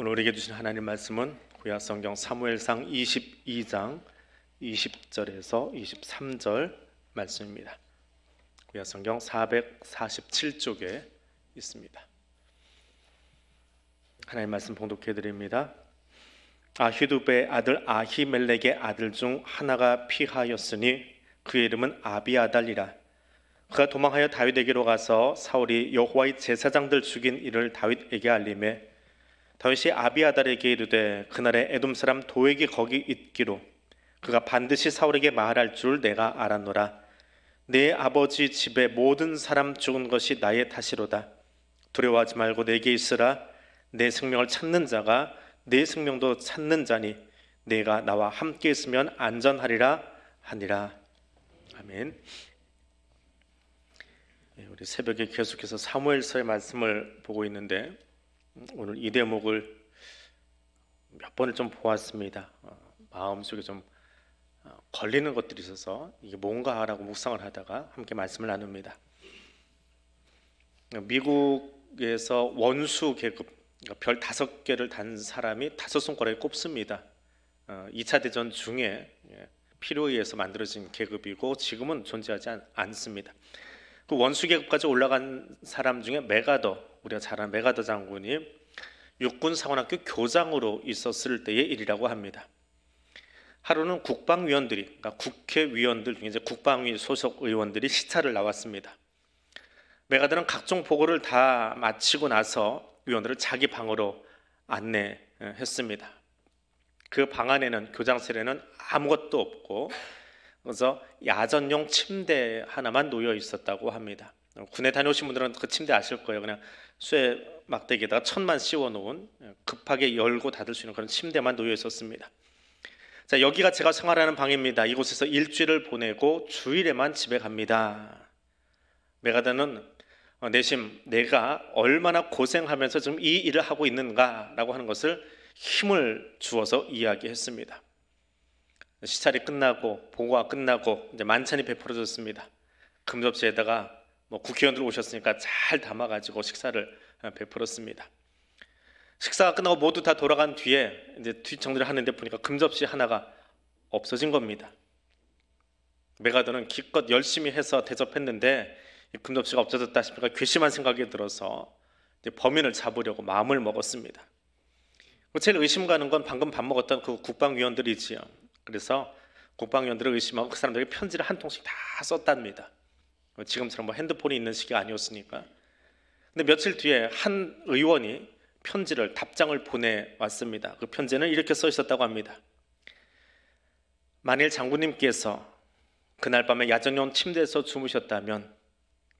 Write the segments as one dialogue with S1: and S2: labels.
S1: 오늘 우리에게 주신 하나님 말씀은 구약성경 사무엘상 22장 20절에서 23절 말씀입니다. 구약성경 447쪽에 있습니다. 하나님 말씀 봉독해 드립니다. 아히두베의 아들 아히멜렉의 아들 중 하나가 피하였으니 그의 이름은 아비아달이라. 그가 도망하여 다윗에게로 가서 사울이 여호와의 제사장들 죽인 일을 다윗에게 알리매 다윗이 아비아달에게 이르되 그날에 에돔 사람 도액이 거기 있기로 그가 반드시 사울에게 말할 줄 내가 알았노라. 내 아버지 집에 모든 사람 죽은 것이 나의 탓이로다. 두려워하지 말고 내게 있으라. 내 생명을 찾는 자가 내 생명도 찾는 자니 내가 나와 함께 있으면 안전하리라 하니라. 아멘. 우리 새벽에 계속해서 사무엘서의 말씀을 보고 있는데 오늘 이 대목을 몇 번을 좀 보았습니다. 마음속에 좀 걸리는 것들이 있어서 이게 뭔가 라고 묵상을 하다가 함께 말씀을 나눕니다. 미국에서 원수 계급, 별 5개를 단 사람이 5손가락에 꼽습니다. 2차 대전 중에 필요에 의해서 만들어진 계급이고 지금은 존재하지 않습니다. 그 원수 계급까지 올라간 사람 중에 메가더, 우리가 잘 아는 메가더 장군이 육군사관학교 교장으로 있었을 때의 일이라고 합니다. 하루는 국방위원들이, 그러니까 국회의원들 중에 이제 국방위 소속 의원들이 시찰을 나왔습니다. 메가더는 각종 보고를 다 마치고 나서 의원들을 자기 방으로 안내했습니다. 그 방 안에는, 교장실에는 아무것도 없고 그래서 야전용 침대 하나만 놓여 있었다고 합니다. 군에 다녀오신 분들은 그 침대 아실 거예요. 그냥 쇠 막대기에다가 천만 씌워 놓은 급하게 열고 닫을 수 있는 그런 침대만 놓여 있었습니다. 자, 여기가 제가 생활하는 방입니다. 이곳에서 일주일을 보내고 주일에만 집에 갑니다. 메가더는 내심 내가 얼마나 고생하면서 지금 이 일을 하고 있는가라고 하는 것을 힘을 주어서 이야기했습니다. 시찰이 끝나고 보고가 끝나고 이제 만찬이 베풀어졌습니다. 금접시에다가 국회의원들 오셨으니까 잘 담아가지고 식사를 베풀었습니다. 식사가 끝나고 모두 다 돌아간 뒤에 이제 뒷정리를 하는데 보니까 금접시 하나가 없어진 겁니다. 메가더는 기껏 열심히 해서 대접했는데 금접시가 없어졌다 싶으니까 괘씸한 생각이 들어서 이제 범인을 잡으려고 마음을 먹었습니다. 제일 의심 가는 건 방금 밥 먹었던 그 국방위원들이지요. 그래서 국방위원들을 의심하고 그 사람들에게 편지를 한 통씩 다 썼답니다. 지금처럼 핸드폰이 있는 시기 아니었으니까. 근데 며칠 뒤에 한 의원이 편지를, 답장을 보내왔습니다. 그 편지는 이렇게 써 있었다고 합니다. 만일 장군님께서 그날 밤에 야전용 침대에서 주무셨다면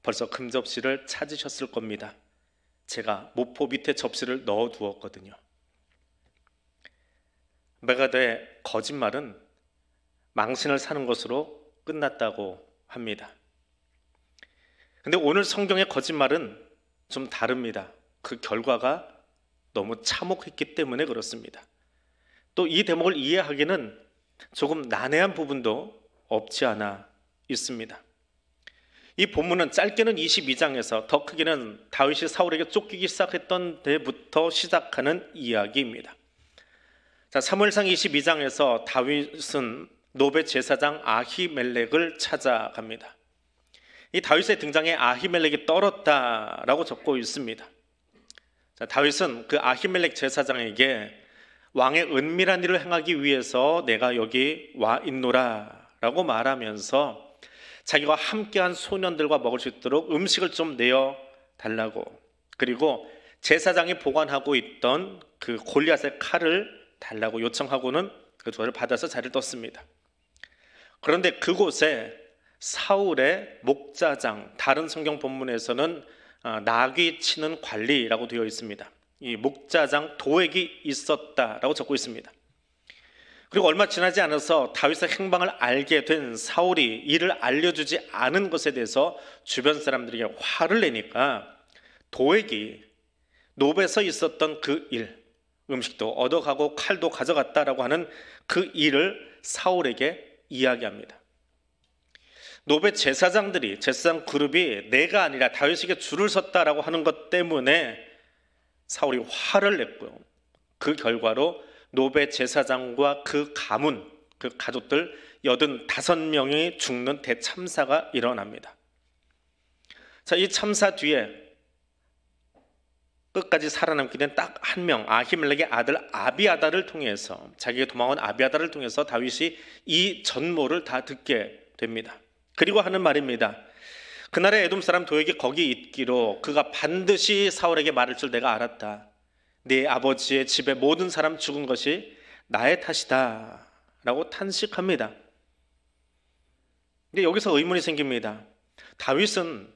S1: 벌써 금접시를 찾으셨을 겁니다. 제가 모포 밑에 접시를 넣어두었거든요. 메가더의 거짓말은 망신을 사는 것으로 끝났다고 합니다. 근데 오늘 성경의 거짓말은 좀 다릅니다. 그 결과가 너무 참혹했기 때문에 그렇습니다. 또 이 대목을 이해하기는 조금 난해한 부분도 없지 않아 있습니다. 이 본문은 짧게는 22장에서 더 크게는 다윗이 사울에게 쫓기기 시작했던 때부터 시작하는 이야기입니다. 자, 사무엘상 22장에서 다윗은 노베 제사장 아히멜렉을 찾아갑니다. 이 다윗의 등장에 아히멜렉이 떨었다라고 적고 있습니다. 자, 다윗은 그 아히멜렉 제사장에게 왕의 은밀한 일을 행하기 위해서 내가 여기 와 있노라 라고 말하면서 자기와 함께한 소년들과 먹을 수 있도록 음식을 좀 내어 달라고, 그리고 제사장이 보관하고 있던 그 골리앗의 칼을 달라고 요청하고는 그 조를 받아서 자리를 떴습니다. 그런데 그곳에 사울의 목자장, 다른 성경 본문에서는 나귀 치는 관리라고 되어 있습니다. 이 목자장 도액이 있었다라고 적고 있습니다. 그리고 얼마 지나지 않아서 다윗의 행방을 알게 된 사울이 이를 알려주지 않은 것에 대해서 주변 사람들에게 화를 내니까 도액이 노베에서 있었던 그 일, 음식도 얻어가고 칼도 가져갔다라고 하는 그 일을 사울에게 이야기합니다. 노베 제사장들이, 제사장 그룹이 내가 아니라 다윗에게 줄을 섰다라고 하는 것 때문에 사울이 화를 냈고요. 그 결과로 노베 제사장과 그 가문, 그 가족들 85명이 죽는 대참사가 일어납니다. 자, 이 참사 뒤에 끝까지 살아남게 된 딱 한 명, 아히멜렉의 아들 아비아달을 통해서, 자기가 도망온 아비아달을 통해서 다윗이 이 전모를 다 듣게 됩니다. 그리고 하는 말입니다. 그날의 에돔 사람 도액이 거기 있기로 그가 반드시 사울에게 말할 줄 내가 알았다. 네 아버지의 집에 모든 사람 죽은 것이 나의 탓이다 라고 탄식합니다. 근데 여기서 의문이 생깁니다. 다윗은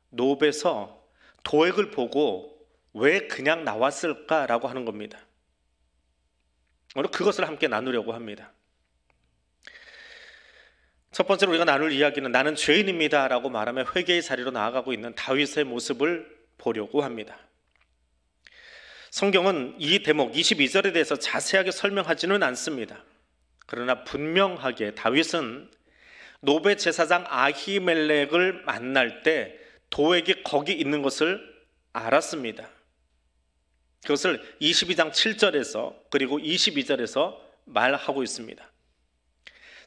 S1: 노베에서 도액을 보고 왜 그냥 나왔을까라고 하는 겁니다. 오늘 그것을 함께 나누려고 합니다. 첫 번째로 우리가 나눌 이야기는 나는 죄인입니다 라고 말하며 회개의 자리로 나아가고 있는 다윗의 모습을 보려고 합니다. 성경은 이 대목 22절에 대해서 자세하게 설명하지는 않습니다. 그러나 분명하게 다윗은 노베 제사장 아히멜렉을 만날 때 도액이 거기 있는 것을 알았습니다. 그것을 22장 7절에서 그리고 22절에서 말하고 있습니다.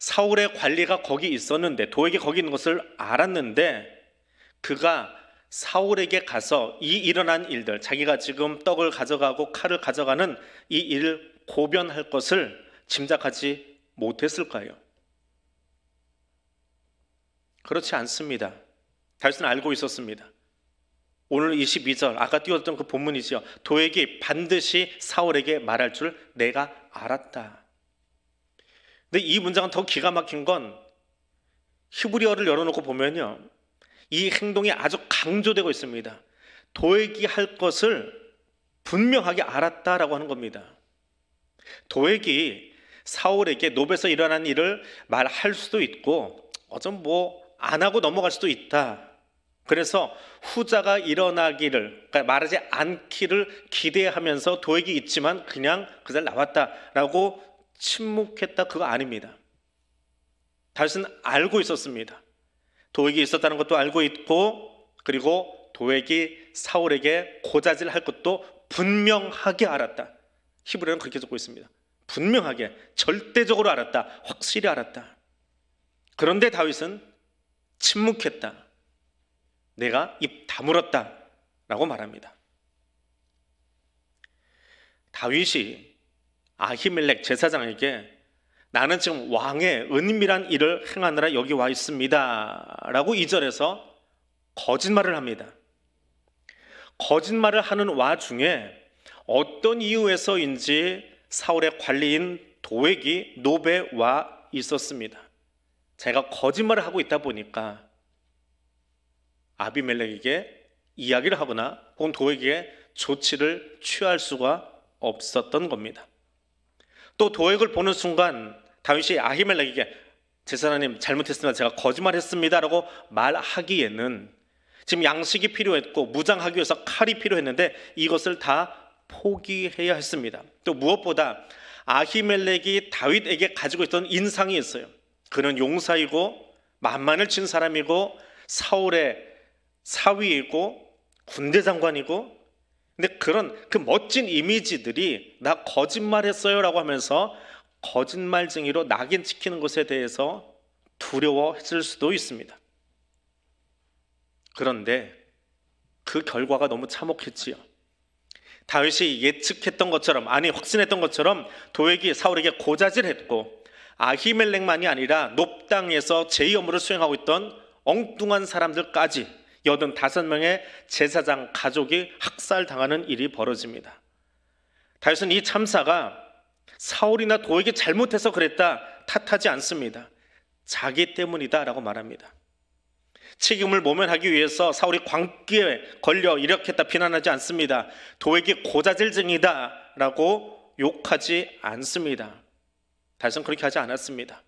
S1: 사울의 관리가 거기 있었는데, 도액이 거기 있는 것을 알았는데, 그가 사울에게 가서 이 일어난 일들, 자기가 지금 떡을 가져가고 칼을 가져가는 이 일을 고변할 것을 짐작하지 못했을까요? 그렇지 않습니다. 다윗은 알고 있었습니다. 오늘 22절 아까 띄웠던 그 본문이죠. 도액이 반드시 사울에게 말할 줄 내가 알았다. 근데 이 문장은 더 기가 막힌 건 히브리어를 열어놓고 보면요, 이 행동이 아주 강조되고 있습니다. 도액이 할 것을 분명하게 알았다라고 하는 겁니다. 도액이 사울에게 노베에서 일어난 일을 말할 수도 있고 어쩜 안 하고 넘어갈 수도 있다. 그래서 후자가 일어나기를, 그러니까 말하지 않기를 기대하면서 도액이 있지만 그냥 그 자리에 나왔다라고 침묵했다, 그거 아닙니다. 다윗은 알고 있었습니다. 도액이 있었다는 것도 알고 있고, 그리고 도액이 사울에게 고자질 할 것도 분명하게 알았다. 히브리어는 그렇게 적고 있습니다. 분명하게, 절대적으로 알았다, 확실히 알았다. 그런데 다윗은 침묵했다. 내가 입 다물었다 라고 말합니다. 다윗이 아히멜렉 제사장에게 나는 지금 왕의 은밀한 일을 행하느라 여기 와 있습니다 라고 2절에서 거짓말을 합니다. 거짓말을 하는 와중에 어떤 이유에서인지 사울의 관리인 도액이 노베에 와 있었습니다. 제가 거짓말을 하고 있다 보니까 아비멜렉에게 이야기를 하거나 혹은 도액에게 조치를 취할 수가 없었던 겁니다. 또 도액을 보는 순간 다윗이 아히멜렉에게 제사장님 잘못했습니다, 제가 거짓말했습니다 라고 말하기에는 지금 양식이 필요했고 무장하기 위해서 칼이 필요했는데 이것을 다 포기해야 했습니다. 또 무엇보다 아히멜렉이 다윗에게 가지고 있던 인상이 있어요. 그는 용사이고 만만을 친 사람이고 사울의 사위이고 군대 장관이고, 근데 그런 그 멋진 이미지들이 나 거짓말했어요 라고 하면서 거짓말쟁이로 낙인 찍히는 것에 대해서 두려워했을 수도 있습니다. 그런데 그 결과가 너무 참혹했지요. 다윗이 예측했던 것처럼, 아니 확신했던 것처럼 도액이 사울에게 고자질했고, 아히멜렉만이 아니라 높 땅에서 제 업무를 수행하고 있던 엉뚱한 사람들까지 85명의 제사장 가족이 학살당하는 일이 벌어집니다. 다윗은 이 참사가 사울이나 도액이 잘못해서 그랬다 탓하지 않습니다. 자기 때문이다 라고 말합니다. 책임을 모면하기 위해서 사울이 광기에 걸려 이렇겠다 비난하지 않습니다. 도액이 고자질쟁이다 라고 욕하지 않습니다. 다윗은 그렇게 하지 않았습니다.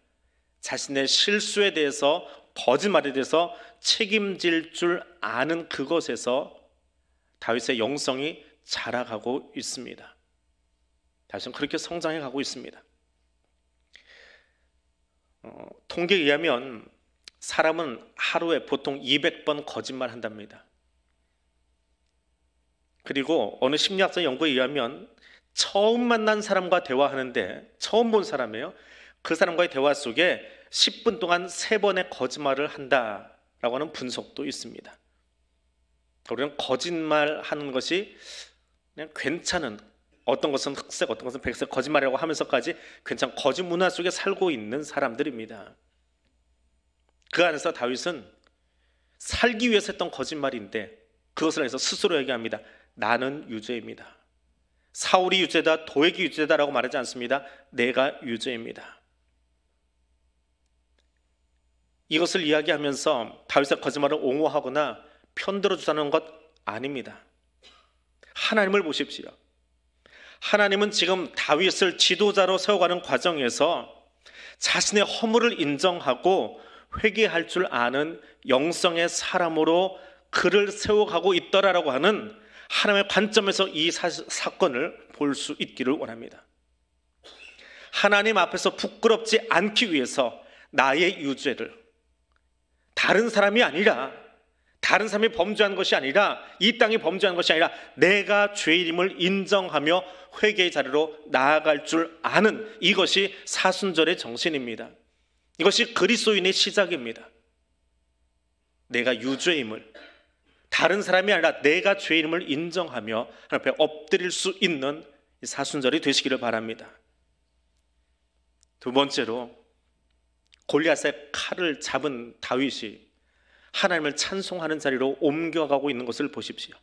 S1: 자신의 실수에 대해서, 거짓말에 대해서 책임질 줄 아는 그것에서 다윗의 영성이 자라가고 있습니다. 다윗은 그렇게 성장해 가고 있습니다. 통계에 의하면 사람은 하루에 보통 200번 거짓말 한답니다. 그리고 어느 심리학자 연구에 의하면 처음 만난 사람과 대화하는데, 처음 본 사람이에요. 그 사람과의 대화 속에 10분 동안 3번의 거짓말을 한다라고 하는 분석도 있습니다. 우리는 거짓말하는 것이 그냥 괜찮은, 어떤 것은 흑색, 어떤 것은 백색 거짓말이라고 하면서까지 괜찮은 거짓 문화 속에 살고 있는 사람들입니다. 그 안에서 다윗은 살기 위해서 했던 거짓말인데 그것을 해서 스스로 얘기합니다. 나는 유죄입니다. 사울이 유죄다, 도액이 유죄다라고 말하지 않습니다. 내가 유죄입니다. 이것을 이야기하면서 다윗의 거짓말을 옹호하거나 편들어주자는 것 아닙니다. 하나님을 보십시오. 하나님은 지금 다윗을 지도자로 세워가는 과정에서 자신의 허물을 인정하고 회개할 줄 아는 영성의 사람으로 그를 세워가고 있더라라고 하는 하나님의 관점에서 이 사건을 볼 수 있기를 원합니다. 하나님 앞에서 부끄럽지 않기 위해서 나의 유죄를, 다른 사람이 아니라, 다른 사람이 범죄한 것이 아니라, 이 땅이 범죄한 것이 아니라 내가 죄인임을 인정하며 회개의 자리로 나아갈 줄 아는, 이것이 사순절의 정신입니다. 이것이 그리스도인의 시작입니다. 내가 유죄임을, 다른 사람이 아니라 내가 죄인임을 인정하며 하나님 앞에 엎드릴 수 있는 사순절이 되시기를 바랍니다. 두 번째로, 골리앗의 칼을 잡은 다윗이 하나님을 찬송하는 자리로 옮겨가고 있는 것을 보십시오.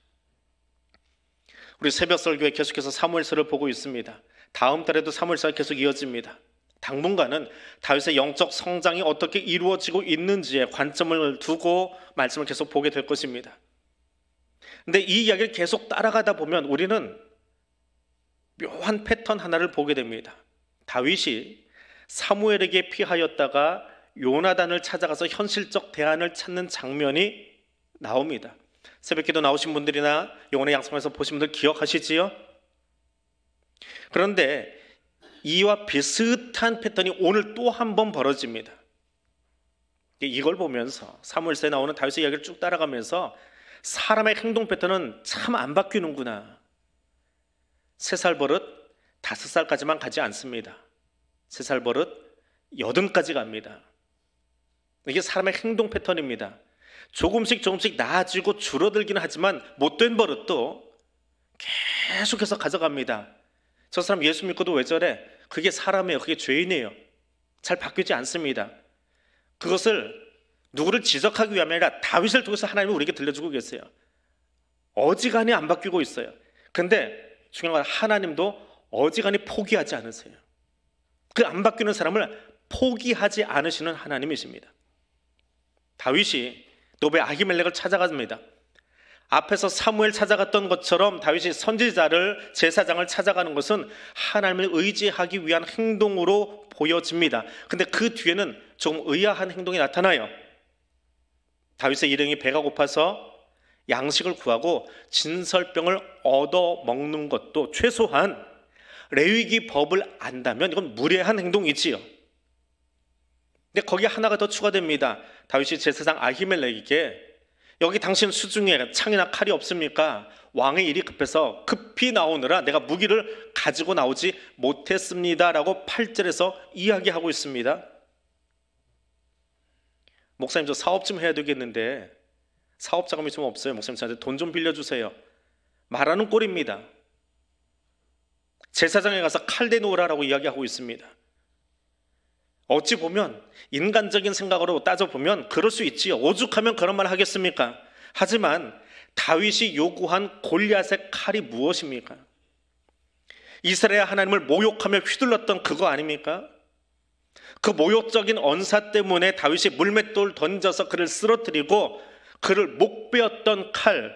S1: 우리 새벽 설교에 계속해서 사무엘서를 보고 있습니다. 다음 달에도 사무엘서가 계속 이어집니다. 당분간은 다윗의 영적 성장이 어떻게 이루어지고 있는지에 관점을 두고 말씀을 계속 보게 될 것입니다. 근데 이 이야기를 계속 따라가다 보면 우리는 묘한 패턴 하나를 보게 됩니다. 다윗이 사무엘에게 피하였다가 요나단을 찾아가서 현실적 대안을 찾는 장면이 나옵니다. 새벽기도 나오신 분들이나 영혼의 양성에서 보신 분들 기억하시지요? 그런데 이와 비슷한 패턴이 오늘 또 한 번 벌어집니다. 이걸 보면서 사무엘서에 나오는 다윗의 이야기를 쭉 따라가면서 사람의 행동 패턴은 참 안 바뀌는구나. 3살 버릇 5살까지만 가지 않습니다. 3살 버릇 80까지 갑니다. 이게 사람의 행동 패턴입니다. 조금씩 나아지고 줄어들기는 하지만 못된 버릇도 계속해서 가져갑니다. 저 사람 예수 믿고도 왜 저래? 그게 사람이에요. 그게 죄인이에요. 잘 바뀌지 않습니다. 그것을 누구를 지적하기 위함이 아니라 다윗을 통해서 하나님이 우리에게 들려주고 계세요. 어지간히 안 바뀌고 있어요. 근데 중요한 건 하나님도 어지간히 포기하지 않으세요. 그 안 바뀌는 사람을 포기하지 않으시는 하나님이십니다. 다윗이 노베 아히멜렉을 찾아갑니다. 앞에서 사무엘 찾아갔던 것처럼 다윗이 선지자를, 제사장을 찾아가는 것은 하나님을 의지하기 위한 행동으로 보여집니다. 근데 그 뒤에는 조금 의아한 행동이 나타나요. 다윗의 일행이 배가 고파서 양식을 구하고 진설병을 얻어 먹는 것도 최소한 레위기 법을 안다면 이건 무례한 행동이지요. 근데 거기에 하나가 더 추가됩니다. 다윗이 제사장 아히멜렉에게 여기 당신 수중에 창이나 칼이 없습니까? 왕의 일이 급해서 급히 나오느라 내가 무기를 가지고 나오지 못했습니다 라고 8절에서 이야기하고 있습니다. 목사님 저 사업 좀 해야 되겠는데 사업 자금이 좀 없어요. 목사님 저한테 돈 좀 빌려주세요. 말하는 꼴입니다. 제사장에 가서 칼 대놓으라고 이야기하고 있습니다. 어찌 보면 인간적인 생각으로 따져보면 그럴 수 있지요. 오죽하면 그런 말 하겠습니까? 하지만 다윗이 요구한 골리앗의 칼이 무엇입니까? 이스라엘 하나님을 모욕하며 휘둘렀던 그거 아닙니까? 그 모욕적인 언사 때문에 다윗이 물맷돌 던져서 그를 쓰러뜨리고 그를 목베었던 칼,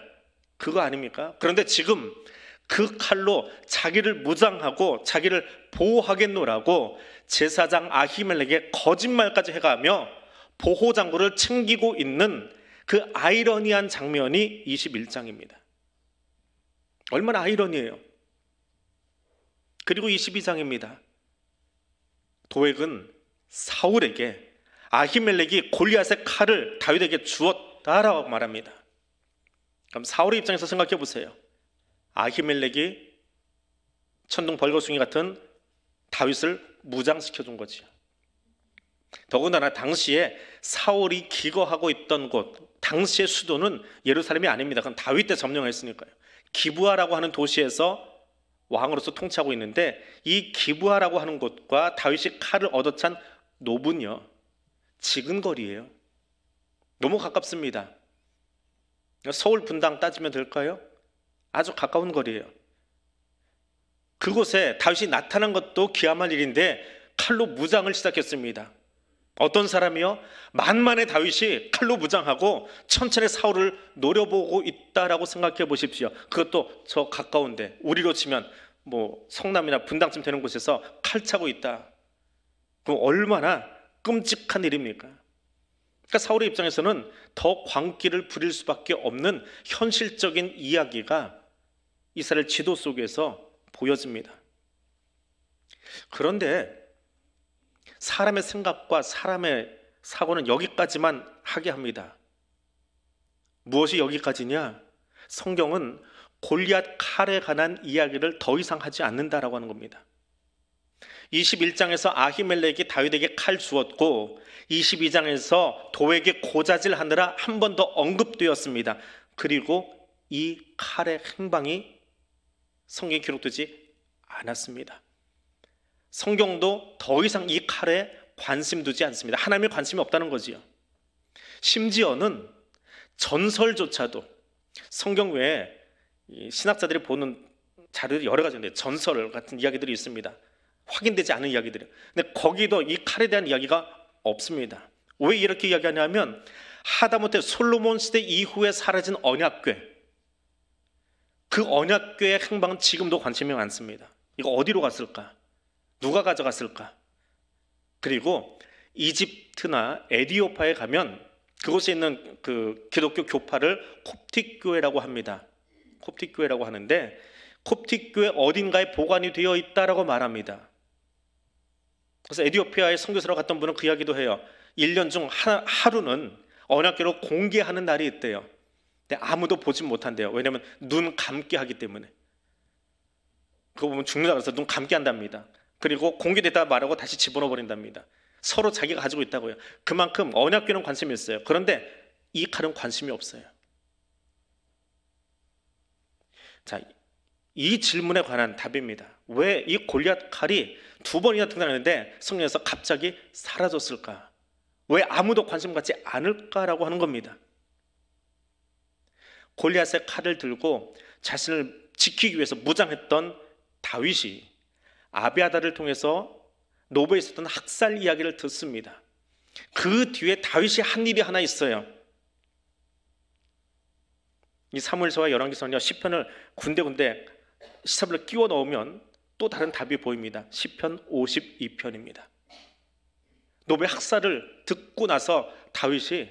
S1: 그거 아닙니까? 그런데 지금 그 칼로 자기를 무장하고 자기를 보호하겠노라고 제사장 아히멜렉에 거짓말까지 해가며 보호장구를 챙기고 있는 그 아이러니한 장면이 21장입니다. 얼마나 아이러니해요. 그리고 22장입니다. 도액은 사울에게 아히멜렉이 골리앗의 칼을 다윗에게 주었다라고 말합니다. 그럼 사울의 입장에서 생각해 보세요. 아히멜렉이 천둥 벌거숭이 같은 다윗을 무장시켜 준 거지요. 더군다나 당시에 사울이 기거하고 있던 곳, 당시의 수도는 예루살렘이 아닙니다. 그건 다윗 때 점령했으니까요. 기브아라고 하는 도시에서 왕으로서 통치하고 있는데, 이 기브아라고 하는 곳과 다윗이 칼을 얻어찬 노브는요, 지근거리예요. 너무 가깝습니다. 서울 분당 따지면 될까요? 아주 가까운 거리예요. 그곳에 다윗이 나타난 것도 기함할 일인데 칼로 무장을 시작했습니다. 어떤 사람이요? 만만의 다윗이 칼로 무장하고 천천히 사울을 노려보고 있다라고 생각해 보십시오. 그것도 저 가까운데, 우리로 치면 뭐 성남이나 분당쯤 되는 곳에서 칼 차고 있다. 그럼 얼마나 끔찍한 일입니까? 그러니까 사울의 입장에서는 더 광기를 부릴 수밖에 없는 현실적인 이야기가 이스라엘 지도 속에서 보여집니다. 그런데 사람의 생각과 사람의 사고는 여기까지만 하게 합니다. 무엇이 여기까지냐? 성경은 골리앗 칼에 관한 이야기를 더 이상 하지 않는다라고 하는 겁니다. 21장에서 아히멜렉이 다윗에게 칼 주었고 22장에서 도에게 고자질 하느라 한 번 더 언급되었습니다. 그리고 이 칼의 행방이 성경에 기록되지 않았습니다. 성경도 더 이상 이 칼에 관심 두지 않습니다. 하나님의 관심이 없다는 거지요. 심지어는 전설조차도, 성경 외에 신학자들이 보는 자료들이 여러 가지인데 전설 같은 이야기들이 있습니다. 확인되지 않은 이야기들이에요. 근데 거기도 이 칼에 대한 이야기가 없습니다. 왜 이렇게 이야기하냐면 하다못해 솔로몬 시대 이후에 사라진 언약궤, 그 언약궤의 행방은 지금도 관심이 많습니다. 이거 어디로 갔을까? 누가 가져갔을까? 그리고 이집트나 에디오파에 가면 그곳에 있는 그 기독교 교파를 콥틱 교회라고 합니다. 콥틱 교회라고 하는데 콥틱 교회 어딘가에 보관이 되어 있다라고 말합니다. 그래서 에디오피아에 선교사로 갔던 분은 그 이야기도 해요. 1년 중 하루는 언약궤로 공개하는 날이 있대요. 근데 아무도 보진 못한대요. 왜냐하면 눈 감게 하기 때문에. 그거 보면 죽는다 그래서 눈 감게 한답니다. 그리고 공개됐다 말하고 다시 집어넣어 버린답니다. 서로 자기가 가지고 있다고요. 그만큼 언약궤는 관심이 있어요. 그런데 이 칼은 관심이 없어요. 자, 이 질문에 관한 답입니다. 왜 이 골리앗 칼이 두 번이나 등장하는데 성경에서 갑자기 사라졌을까? 왜 아무도 관심 갖지 않을까라고 하는 겁니다. 골리앗의 칼을 들고 자신을 지키기 위해서 무장했던 다윗이 아비아다를 통해서 노브에 있었던 학살 이야기를 듣습니다. 그 뒤에 다윗이 한 일이 하나 있어요. 이 사무엘서와 열왕기서는요, 시편을 군데군데 시사를 끼워 넣으면 또 다른 답이 보입니다. 시편 52편입니다. 노브의 학살을 듣고 나서 다윗이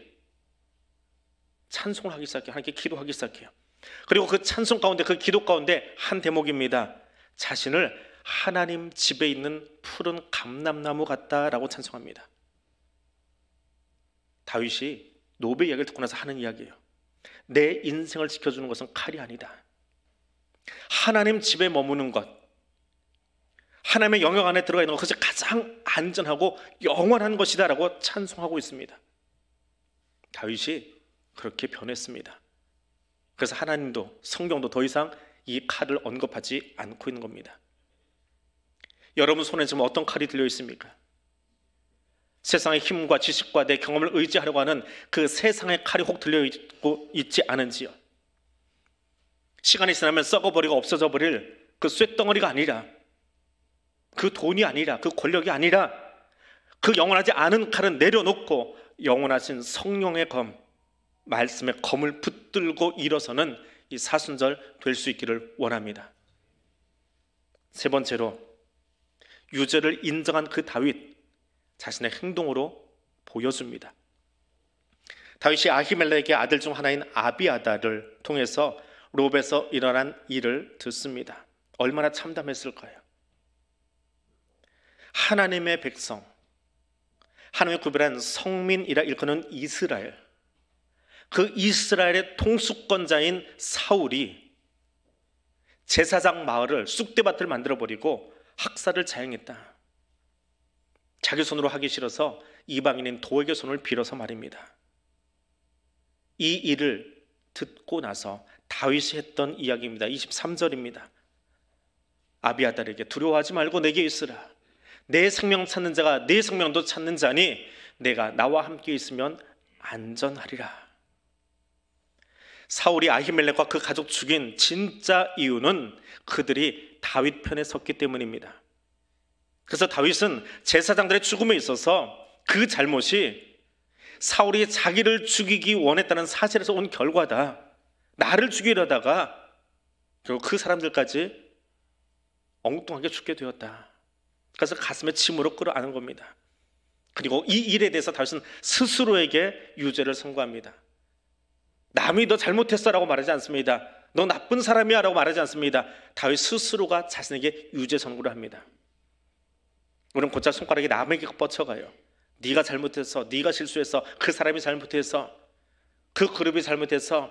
S1: 찬송을 하기 시작해요. 하나님께 기도하기 시작해요. 그리고 그 찬송 가운데, 그 기도 가운데 한 대목입니다. 자신을 하나님 집에 있는 푸른 감람나무 같다라고 찬송합니다. 다윗이 노브의 이야기를 듣고 나서 하는 이야기예요. 내 인생을 지켜주는 것은 칼이 아니다. 하나님 집에 머무는 것, 하나님의 영역 안에 들어가 있는 것, 그것이 가장 안전하고 영원한 것이다 라고 찬송하고 있습니다. 다윗이 그렇게 변했습니다. 그래서 하나님도 성경도 더 이상 이 칼을 언급하지 않고 있는 겁니다. 여러분 손에 지금 어떤 칼이 들려 있습니까? 세상의 힘과 지식과 내 경험을 의지하려고 하는 그 세상의 칼이 혹 들려 있지 않은지요? 시간이 지나면 썩어버리고 없어져 버릴 그 쇳덩어리가 아니라, 그 돈이 아니라, 그 권력이 아니라, 그 영원하지 않은 칼은 내려놓고 영원하신 성령의 검, 말씀의 검을 붙들고 일어서는 이 사순절 될 수 있기를 원합니다. 세 번째로, 유죄를 인정한 그 다윗, 자신의 행동으로 보여줍니다. 다윗이 아히멜렉의 아들 중 하나인 아비아다를 통해서 롭에서 일어난 일을 듣습니다. 얼마나 참담했을까요? 하나님의 백성, 하나님의 구별한 성민이라 일컫는 이스라엘, 그 이스라엘의 통수권자인 사울이 제사장 마을을 쑥대밭을 만들어버리고 학살을 자행했다. 자기 손으로 하기 싫어서 이방인인 도에게 손을 빌어서 말입니다. 이 일을 듣고 나서 다윗이 했던 이야기입니다. 23절입니다. 아비아달에게 두려워하지 말고 내게 있으라. 내 생명 찾는 자가 내 생명도 찾는 자니 내가 나와 함께 있으면 안전하리라. 사울이 아히멜렉과 그 가족 죽인 진짜 이유는 그들이 다윗 편에 섰기 때문입니다. 그래서 다윗은 제사장들의 죽음에 있어서 그 잘못이 사울이 자기를 죽이기 원했다는 사실에서 온 결과다. 나를 죽이려다가 결국 그 사람들까지 엉뚱하게 죽게 되었다. 그래서 가슴에 침으로 끌어안은 겁니다. 그리고 이 일에 대해서 다윗은 스스로에게 유죄를 선고합니다. 남이 너 잘못했어라고 말하지 않습니다. 너 나쁜 사람이야 라고 말하지 않습니다. 다윗 스스로가 자신에게 유죄 선고를 합니다. 우리는 곧잘 손가락이 남에게 뻗쳐가요. 네가 잘못했어, 네가 실수했어, 그 사람이 잘못했어, 그 그룹이 잘못했어.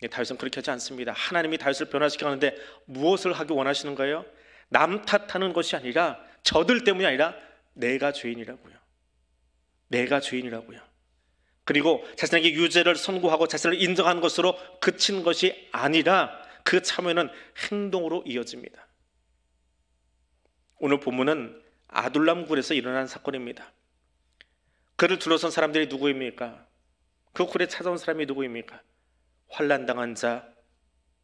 S1: 다윗은 그렇게 하지 않습니다. 하나님이 다윗을 변화시켜 가는데 무엇을 하기 원하시는 거예요? 남 탓하는 것이 아니라, 저들 때문이 아니라 내가 죄인이라고요. 내가 죄인이라고요. 그리고 자신에게 유죄를 선고하고 자신을 인정한 것으로 그친 것이 아니라 그 참여는 행동으로 이어집니다. 오늘 본문은 아둘람 굴에서 일어난 사건입니다. 그를 둘러선 사람들이 누구입니까? 그 굴에 찾아온 사람이 누구입니까? 환난당한 자,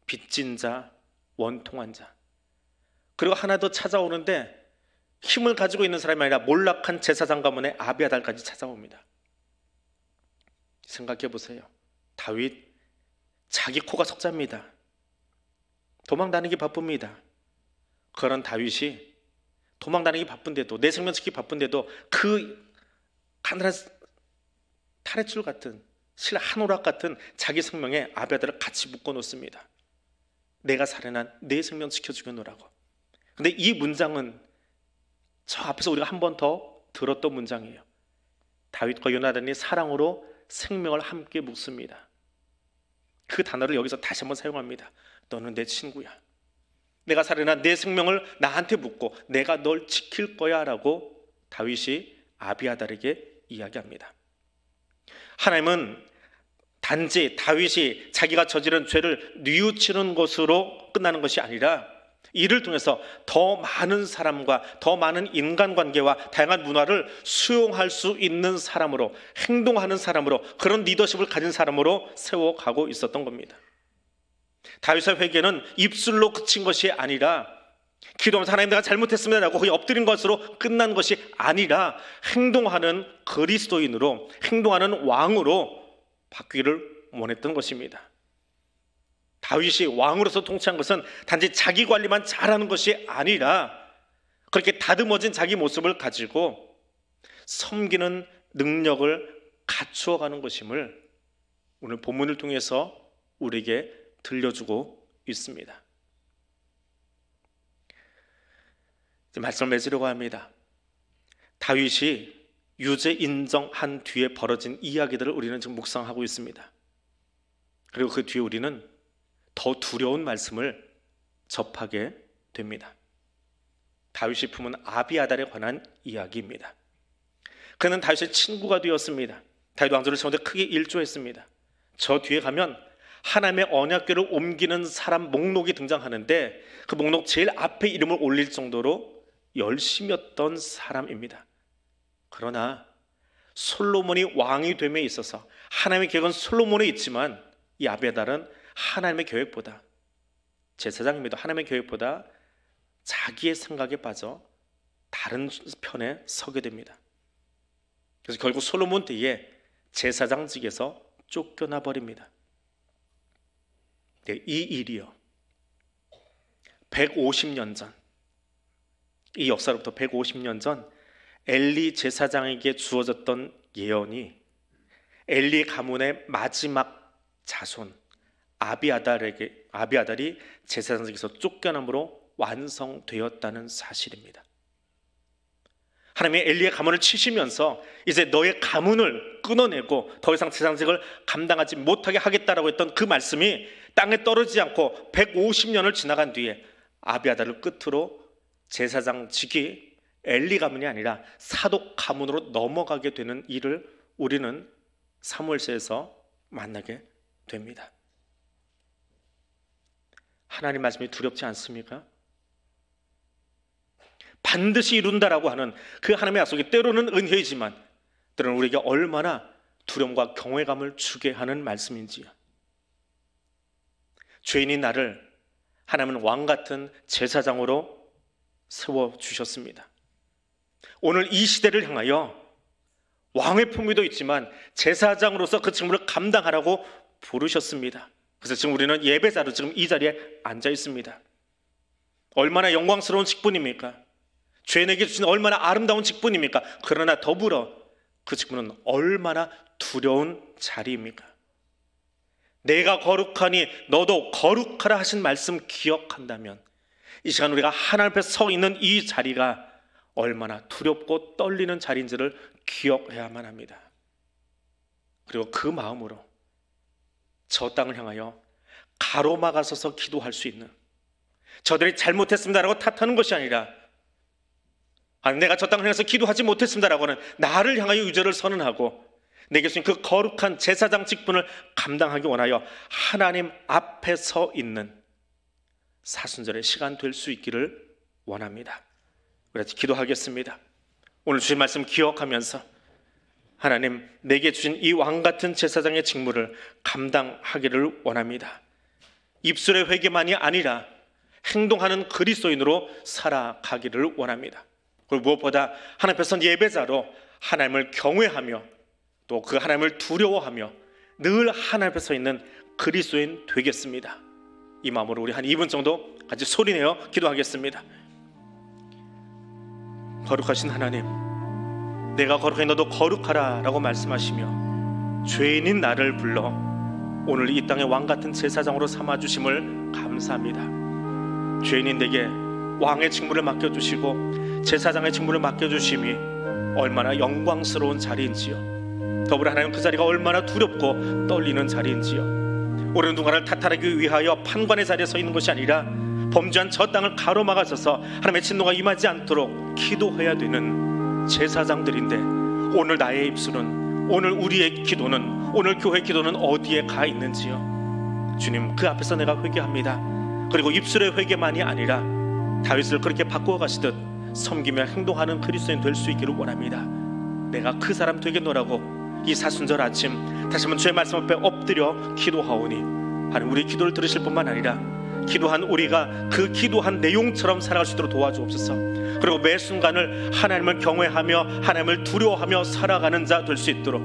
S1: 빚진 자, 원통한 자. 그리고 하나 더 찾아오는데 힘을 가지고 있는 사람이 아니라 몰락한 제사장 가문의 아비아달까지 찾아옵니다. 생각해 보세요. 다윗 자기 코가 석자입니다. 도망다니기 바쁩니다. 그런 다윗이 도망다니기 바쁜데도, 내 생명 지키기 바쁜데도 그 가난한 탈의줄 같은, 실 한 오락 같은 자기 생명에 아비아달을 같이 묶어 놓습니다. 내가 살해난 내 생명 지켜주게 놓으라고. 근데 이 문장은 저 앞에서 우리가 한 번 더 들었던 문장이에요. 다윗과 요나단이 사랑으로 생명을 함께 묵습니다. 그 단어를 여기서 다시 한번 사용합니다. 너는 내 친구야. 내가 살해난 내 생명을 나한테 묻고 내가 널 지킬 거야 라고 다윗이 아비아달에게 이야기합니다. 하나님은 단지 다윗이 자기가 저지른 죄를 뉘우치는 것으로 끝나는 것이 아니라 이를 통해서 더 많은 사람과 더 많은 인간관계와 다양한 문화를 수용할 수 있는 사람으로, 행동하는 사람으로, 그런 리더십을 가진 사람으로 세워가고 있었던 겁니다. 다윗의 회개는 입술로 그친 것이 아니라, 기도하면서 하나님 내가 잘못했습니다 라고 거기 엎드린 것으로 끝난 것이 아니라 행동하는 그리스도인으로, 행동하는 왕으로 바뀌기를 원했던 것입니다. 다윗이 왕으로서 통치한 것은 단지 자기 관리만 잘하는 것이 아니라 그렇게 다듬어진 자기 모습을 가지고 섬기는 능력을 갖추어가는 것임을 오늘 본문을 통해서 우리에게 들려주고 있습니다. 이제 말씀을 맺으려고 합니다. 다윗이 유죄 인정한 뒤에 벌어진 이야기들을 우리는 지금 묵상하고 있습니다. 그리고 그 뒤에 우리는 더 두려운 말씀을 접하게 됩니다. 다윗이 품은 아비아달에 관한 이야기입니다. 그는 다윗의 친구가 되었습니다. 다윗 왕조를 세우는데 크게 일조했습니다. 저 뒤에 가면 하나님의 언약궤를 옮기는 사람 목록이 등장하는데 그 목록 제일 앞에 이름을 올릴 정도로 열심이었던 사람입니다. 그러나 솔로몬이 왕이 됨에 있어서 하나님의 계획은 솔로몬에 있지만 이 아비아달은 하나님의 계획보다, 제사장입니다. 하나님의 계획보다 자기의 생각에 빠져 다른 편에 서게 됩니다. 그래서 결국 솔로몬 때에 제사장직에서 쫓겨나 버립니다. 네, 이 일이요 150년 전, 이 역사로부터 150년 전 엘리 제사장에게 주어졌던 예언이 엘리 가문의 마지막 자손 아비아달이 제사장직에서 쫓겨남으로 완성되었다는 사실입니다. 하나님이 엘리의 가문을 치시면서 이제 너의 가문을 끊어내고 더 이상 제사장직을 감당하지 못하게 하겠다라고 했던 그 말씀이 땅에 떨어지지 않고 150년을 지나간 뒤에 아비아달을 끝으로 제사장 직이 엘리 가문이 아니라 사독 가문으로 넘어가게 되는 일을 우리는 사무엘서에서 만나게 됩니다. 하나님 말씀이 두렵지 않습니까? 반드시 이룬다라고 하는 그 하나님의 약속이 때로는 은혜이지만 때로는 우리에게 얼마나 두려움과 경외감을 주게 하는 말씀인지요. 죄인인 나를 하나님은 왕 같은 제사장으로 세워주셨습니다. 오늘 이 시대를 향하여 왕의 품위도 있지만 제사장으로서 그 직무를 감당하라고 부르셨습니다. 그래서 지금 우리는 예배자로 지금 이 자리에 앉아 있습니다. 얼마나 영광스러운 직분입니까? 죄인에게 주신 얼마나 아름다운 직분입니까? 그러나 더불어 그 직분은 얼마나 두려운 자리입니까? 내가 거룩하니 너도 거룩하라 하신 말씀 기억한다면 이 시간 우리가 하나님 앞에 서 있는 이 자리가 얼마나 두렵고 떨리는 자리인지를 기억해야만 합니다. 그리고 그 마음으로 저 땅을 향하여 가로막아서서 기도할 수 있는, 저들이 잘못했습니다라고 탓하는 것이 아니라 내가 저 땅을 향해서 기도하지 못했습니다라고 하는 나를 향하여 유죄를 선언하고 내게 주신 그 거룩한 제사장 직분을 감당하기 원하여 하나님 앞에 서 있는 사순절의 시간 될 수 있기를 원합니다. 그래서 기도하겠습니다. 오늘 주신 말씀 기억하면서 하나님, 내게 주신 이 왕같은 제사장의 직무를 감당하기를 원합니다. 입술의 회개만이 아니라 행동하는 그리스도인으로 살아가기를 원합니다. 그리고 무엇보다 하나님 앞에 선 예배자로 하나님을 경외하며 또 그 하나님을 두려워하며 늘 하나님 앞에 서 있는 그리스도인 되겠습니다. 이 마음으로 우리 한 2분 정도 같이 소리내어 기도하겠습니다. 거룩하신 하나님, 내가 거룩하니 너도 거룩하라 라고 말씀하시며 죄인인 나를 불러 오늘 이 땅의 왕같은 제사장으로 삼아주심을 감사합니다. 죄인인 내게 왕의 직무를 맡겨주시고 제사장의 직무를 맡겨주심이 얼마나 영광스러운 자리인지요, 더불어 하나님 그 자리가 얼마나 두렵고 떨리는 자리인지요, 우리는 누군가를 탓하기 위하여 판관의 자리에 서 있는 것이 아니라 범죄한 저 땅을 가로막아서서 하나님의 진노가 임하지 않도록 기도해야 되는 제사장들인데 오늘 나의 입술은, 오늘 우리의 기도는, 오늘 교회 기도는 어디에 가 있는지요. 주님, 그 앞에서 내가 회개합니다. 그리고 입술의 회개만이 아니라 다윗을 그렇게 바꾸어 가시듯 섬기며 행동하는 그리스도인 될 수 있기를 원합니다. 내가 그 사람 되겠노라고 이 사순절 아침 다시 한번 주의 말씀 앞에 엎드려 기도하오니 하나님, 우리 기도를 들으실 뿐만 아니라 기도한 우리가 그 기도한 내용처럼 살아갈 수 있도록 도와주옵소서. 그리고 매 순간을 하나님을 경외하며 하나님을 두려워하며 살아가는 자 될 수 있도록,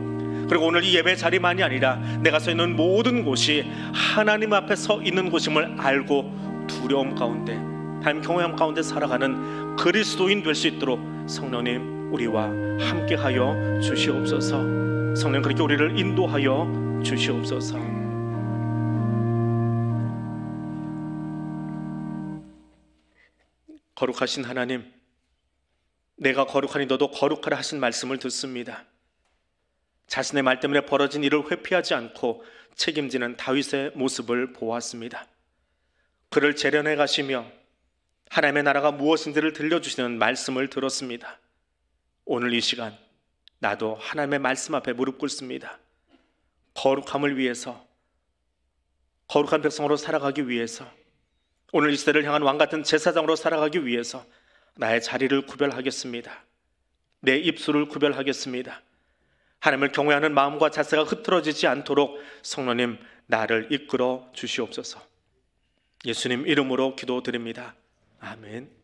S1: 그리고 오늘 이 예배 자리만이 아니라 내가 서 있는 모든 곳이 하나님 앞에 서 있는 곳임을 알고 두려움 가운데, 하나님 경외함 가운데 살아가는 그리스도인 될 수 있도록 성령님 우리와 함께하여 주시옵소서. 성령 그렇게 우리를 인도하여 주시옵소서. 거룩하신 하나님, 내가 거룩하니 너도 거룩하라 하신 말씀을 듣습니다. 자신의 말 때문에 벌어진 일을 회피하지 않고 책임지는 다윗의 모습을 보았습니다. 그를 재련해 가시며 하나님의 나라가 무엇인지를 들려주시는 말씀을 들었습니다. 오늘 이 시간 나도 하나님의 말씀 앞에 무릎 꿇습니다. 거룩함을 위해서, 거룩한 백성으로 살아가기 위해서, 오늘 이 시대를 향한 왕같은 제사장으로 살아가기 위해서 나의 자리를 구별하겠습니다. 내 입술을 구별하겠습니다. 하나님을 경외하는 마음과 자세가 흐트러지지 않도록 성령님 나를 이끌어 주시옵소서. 예수님 이름으로 기도드립니다. 아멘.